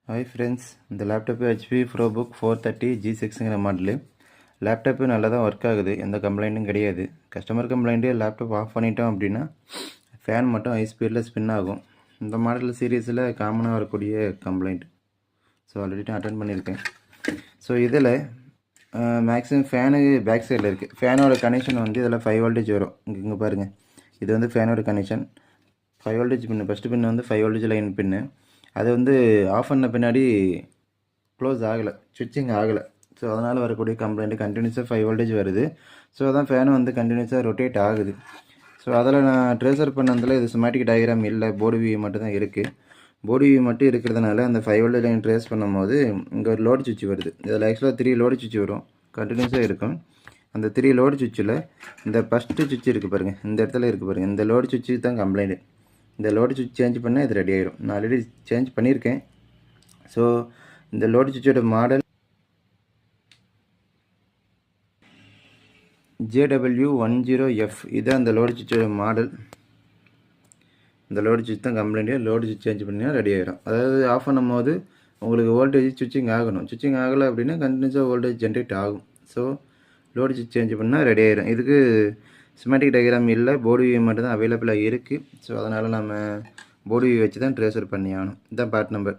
Hi friends, இந்த laptop HP ப்ரோபுக் 430 G6ங்கிற model. Laptop நல்லா தான் ஒர்க் ஆகுது, எந்த கம்ப்ளைண்ட்டும் கிடையாது. கஸ்டமர் கம்ப்ளைண்ட்டு லேப்டாப் ஆஃப் பண்ணிட்டோம் அப்படின்னா ஃபேன் மட்டும் ஹை ஸ்பீடில் ஸ்பின் ஆகும். இந்த மாடல் சீரீஸில் காமனாக வரக்கூடிய கம்ப்ளைண்ட். ஸோ ஆல்ரெடி நான் அட்டன் பண்ணியிருக்கேன். ஸோ இதில் மேக்ஸிமம் ஃபேனு பேக் சைடில் இருக்குது. ஃபேனோட கனெக்ஷன் வந்து இதில் 5 வோல்டேஜ் வரும். இங்கே பாருங்கள், இது வந்து ஃபேனோட கனெக்ஷன். 5 வோல்டேஜ் பின்னு, ஃபஸ்ட்டு பின்னு வந்து 5 வோல்டேஜ் லைன் பின்னு. அது வந்து ஆஃப் பண்ண பின்னாடி க்ளோஸ் ஆகலை, ஸ்விட்சிங் ஆகலை. ஸோ அதனால் வரக்கூடிய கம்ப்ளைண்ட்டு கண்டினியூஸாக 5 வோல்டேஜ் வருது. ஸோ அதான் ஃபேனும் வந்து கண்டினியூஸாக ரொட்டேட் ஆகுது. ஸோ அதில் நான் ட்ரேசர் பண்ணதில் இது ஸ்கீமாட்டிக் டயக்ராம் இல்லை, போர்டு வியூ மட்டும் தான் இருக்குது. போர்டு வியூ மட்டும் இருக்கிறதுனால அந்த 5 வோல்டேஜ் லைன் ட்ரேஸ் பண்ணும்போது இங்கே ஒரு லோடு சுவிட்ச் வருது. இதில் ஆக்சுவலாக 3 லோடு சுவிட்ச் வரும், கண்டினியூஸாக இருக்கும். அந்த 3 லோடு சுவிட்சில் இந்த ஃபஸ்ட்டு சுவிட்ச் இருக்குது பாருங்கள், இந்த இடத்துல இருக்குது பாருங்கள், இந்த லோடு சுவிட்சு தான் கம்ப்ளைண்ட்டு. இந்த லோடு சுவிட்ச் சேஞ்ச் பண்ணால் இது ரெடி ஆகிடும். நான் ஆல்ரெடி சேஞ்ச் பண்ணியிருக்கேன். ஸோ இந்த லோடு சுவிட்சோட மாடல் JW10F. இதுதான் அந்த லோடு சுவிட்சோட மாடல். இந்த லோடு சுவிட்ச் தான் கம்ப்ளைண்ட்டு. லோடு சுவிட்ச் சேஞ்ச் பண்ணினா ரெடி ஆகிடும். அதாவது ஆஃப் பண்ணும் போது உங்களுக்கு வோல்டேஜ் ஸ்விட்சிங் ஆகணும். ஸ்விட்சிங் ஆகலை அப்படின்னா கண்டினியூஸாக வோல்டேஜ் ஜென்ரேட் ஆகும். ஸோ லோடு சுவிட்ச் சேஞ்ச் பண்ணால் ரெடி ஆகிடும். இதுக்கு ஸ்கீமாட்டிக் டயக்ராம் இல்லை, போர்டு வியூ மட்டும் தான் அவைலபிளாக இருக்குது. ஸோ அதனால் நம்ம போர்டு வியூ வச்சு தான் ட்ரேசர் பண்ணி ஆகணும். இதுதான் பார்ட் நம்பர்.